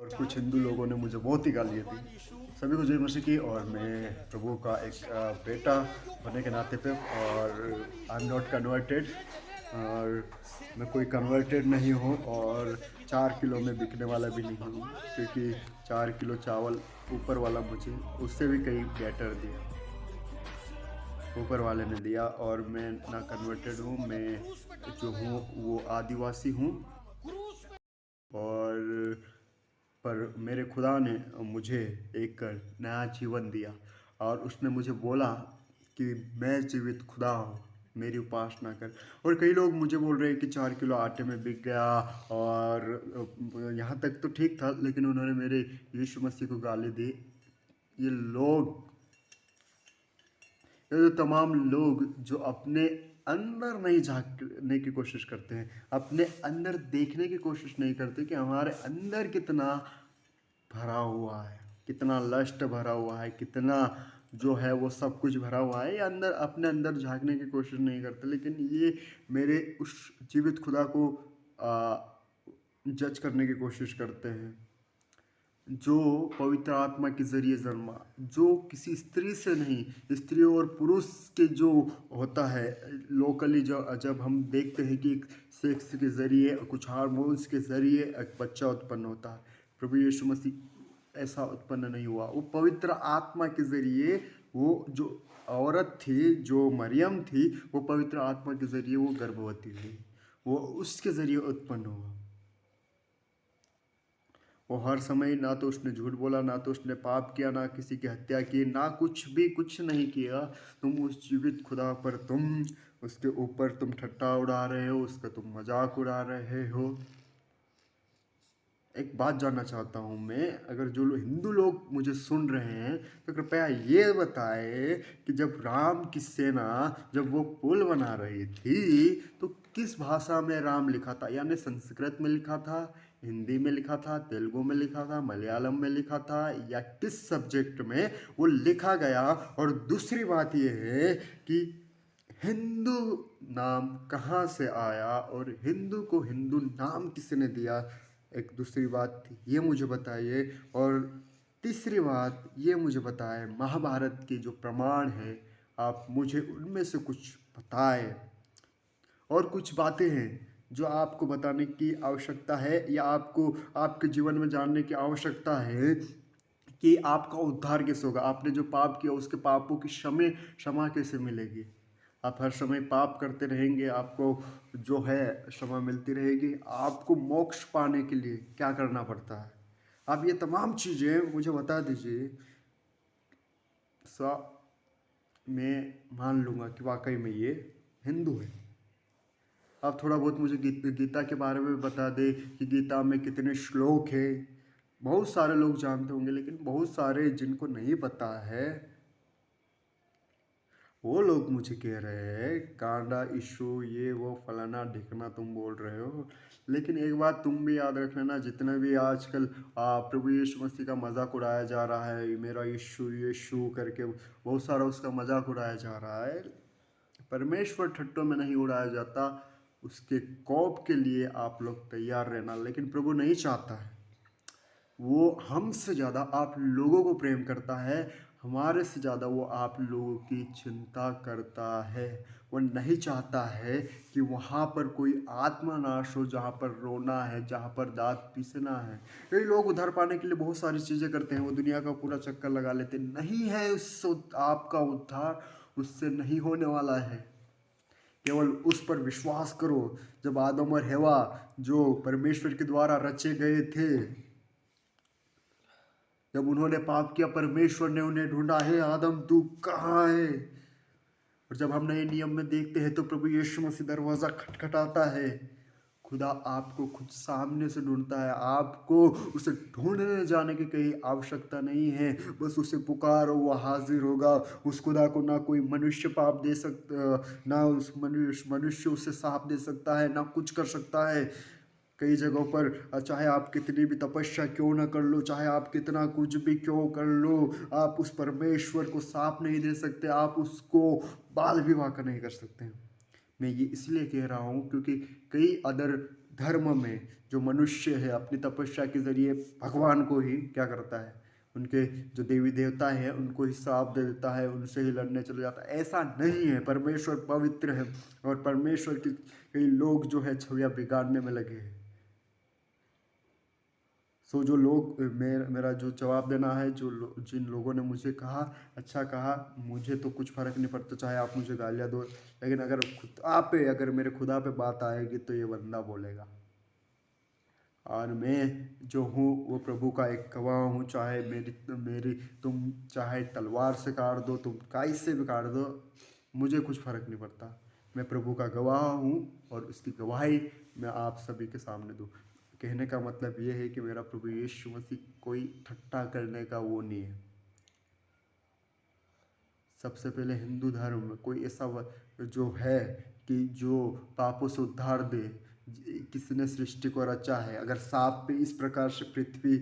और कुछ हिंदू लोगों ने मुझे बहुत ही गालियाँ दी। सभी को जय मसीह की। और मैं प्रभु का एक बेटा होने के नाते पे और आई एम नॉट कन्वर्टेड और मैं कोई कन्वर्टेड नहीं हूँ और 4 किलो में बिकने वाला भी नहीं हूँ, क्योंकि 4 किलो चावल ऊपर वाला मुझे उससे भी कहीं बेटर दिया, ऊपर वाले ने दिया। और मैं ना कन्वर्टेड हूँ, मैं जो हूँ वो आदिवासी हूँ। और पर मेरे खुदा ने मुझे एक नया जीवन दिया और उसने मुझे बोला कि मैं जीवित खुदा हूँ, मेरी उपासना कर। और कई लोग मुझे बोल रहे हैं कि 4 किलो आटे में बिक गया। और यहाँ तक तो ठीक था, लेकिन उन्होंने मेरे यीशु मसीह को गाली दी। ये लोग, ये जो तमाम लोग जो अपने अंदर नहीं झांकने की कोशिश करते हैं, अपने अंदर देखने की कोशिश नहीं करते कि हमारे अंदर कितना भरा हुआ है, कितना लस्ट भरा हुआ है, कितना जो है वो सब कुछ भरा हुआ है। ये अंदर अपने अंदर झांकने की कोशिश नहीं करते, लेकिन ये मेरे उस जीवित खुदा को जज करने की कोशिश करते हैं, जो पवित्र आत्मा के जरिए जन्मा, जो किसी स्त्री से नहीं, स्त्री और पुरुष के जो होता है लोकली, जो जब हम देखते हैं कि एक सेक्स के जरिए, कुछ हार्मोन्स के जरिए एक बच्चा उत्पन्न होता है, प्रभु यीशु मसीह ऐसा उत्पन्न नहीं हुआ। वो पवित्र आत्मा के जरिए, वो जो औरत थी, जो मरियम थी, वो पवित्र आत्मा के जरिए वो गर्भवती हुई, वो उसके जरिए उत्पन्न हुआ। वो हर समय ना तो उसने झूठ बोला, ना तो उसने पाप किया, ना किसी की हत्या की, ना कुछ भी, कुछ नहीं किया। तुम उस जीवित खुदा पर, तुम उसके ऊपर तुम ठट्टा उड़ा रहे हो, उसका तुम मजाक उड़ा रहे हो। एक बात जानना चाहता हूँ मैं, अगर जो हिंदू लोग मुझे सुन रहे हैं तो कृपया ये बताएं कि जब राम की सेना, जब वो पुल बना रही थी, तो किस भाषा में राम लिखा था? यानी संस्कृत में लिखा था, हिंदी में लिखा था, तेलुगु में लिखा था, मलयालम में लिखा था, या किस सब्जेक्ट में वो लिखा गया? और दूसरी बात ये है कि हिंदू नाम कहाँ से आया और हिंदू को हिंदू नाम किसने दिया? एक दूसरी बात ये मुझे बताइए। और तीसरी बात ये मुझे बताएं, महाभारत के जो प्रमाण हैं, आप मुझे उनमें से कुछ बताएं। और कुछ बातें हैं जो आपको बताने की आवश्यकता है, या आपको आपके जीवन में जानने की आवश्यकता है कि आपका उद्धार कैसे होगा। आपने जो पाप किया, उसके पापों की क्षमा कैसे मिलेगी? आप हर समय पाप करते रहेंगे, आपको जो है क्षमा मिलती रहेगी? आपको मोक्ष पाने के लिए क्या करना पड़ता है? आप ये तमाम चीज़ें मुझे बता दीजिए। सा मैं मान लूँगा कि वाकई में ये हिंदू है। आप थोड़ा बहुत मुझे गीता के बारे में बता दें कि गीता में कितने श्लोक हैं। बहुत सारे लोग जानते होंगे, लेकिन बहुत सारे जिनको नहीं पता है, वो लोग मुझे कह रहे हैं कांडा इशू, ये वो फलाना ढिकना तुम बोल रहे हो। लेकिन एक बात तुम भी याद रख लेना, जितना भी आजकल प्रभु यीशु मसीह का मजाक उड़ाया जा रहा है, मेरा यीशु यीशु करके बहुत सारा उसका मजाक उड़ाया जा रहा है, परमेश्वर ठट्टों में नहीं उड़ाया जाता। उसके कोप के लिए आप लोग तैयार रहना। लेकिन प्रभु नहीं चाहता है, वो हमसे ज़्यादा आप लोगों को प्रेम करता है, हमारे से ज़्यादा वो आप लोगों की चिंता करता है। वो नहीं चाहता है कि वहाँ पर कोई आत्मा नाश हो, जहाँ पर रोना है, जहाँ पर दांत पीसना है। कई लोग उद्धार पाने के लिए बहुत सारी चीज़ें करते हैं, वो दुनिया का पूरा चक्कर लगा लेते हैं। नहीं है उससे आपका उद्धार, उससे नहीं होने वाला है। केवल उस पर विश्वास करो। जब आदम और हवा जो परमेश्वर के द्वारा रचे गए थे, जब उन्होंने पाप किया, परमेश्वर ने उन्हें ढूंढा, है आदम तू कहाँ है? और जब हम नए नियम में देखते हैं तो प्रभु यीशु मसीह दरवाज़ा खटखटाता है। खुदा आपको खुद सामने से ढूंढता है। आपको उसे ढूंढने जाने की कहीं आवश्यकता नहीं है, बस उसे पुकारो, वो हाजिर होगा। उस खुदा को ना कोई मनुष्य पाप दे सकता, ना उस मनुष्य उसे साफ दे सकता है, ना कुछ कर सकता है। कई जगहों पर चाहे आप कितनी भी तपस्या क्यों ना कर लो, चाहे आप कितना कुछ भी क्यों कर लो, आप उस परमेश्वर को साफ नहीं दे सकते, आप उसको बाल विवाह का नहीं कर सकते। मैं ये इसलिए कह रहा हूँ क्योंकि कई अदर धर्म में जो मनुष्य है अपनी तपस्या के जरिए भगवान को ही क्या करता है, उनके जो देवी देवता हैं उनको ही श्राप दे देता है, उनसे ही लड़ने चले जाता है। ऐसा नहीं है, परमेश्वर पवित्र है और परमेश्वर की कई लोग जो है छवियाँ बिगाड़ने में लगे हैं। सो जो लोग मेरा जो जवाब देना है, जिन लोगों ने मुझे कहा, अच्छा कहा, मुझे तो कुछ फ़र्क नहीं पड़ता चाहे आप मुझे गालियाँ दो, लेकिन अगर मेरे खुदा पे बात आएगी तो ये बंदा बोलेगा। और मैं जो हूँ वो प्रभु का एक गवाह हूँ, चाहे मेरी तुम चाहे तलवार से काट दो, तुम काई से भी काट दो, मुझे कुछ फ़र्क नहीं पड़ता। मैं प्रभु का गवाह हूँ और उसकी गवाही मैं आप सभी के सामने दूँ। कहने का मतलब ये है कि मेरा प्रभु यीशु मसीह कोई ठट्टा करने का वो नहीं है। सबसे पहले हिंदू धर्म में कोई ऐसा जो है कि जो पापों से उद्धार दे, किसने सृष्टि को रचा है। अगर सांप पे इस प्रकार से पृथ्वी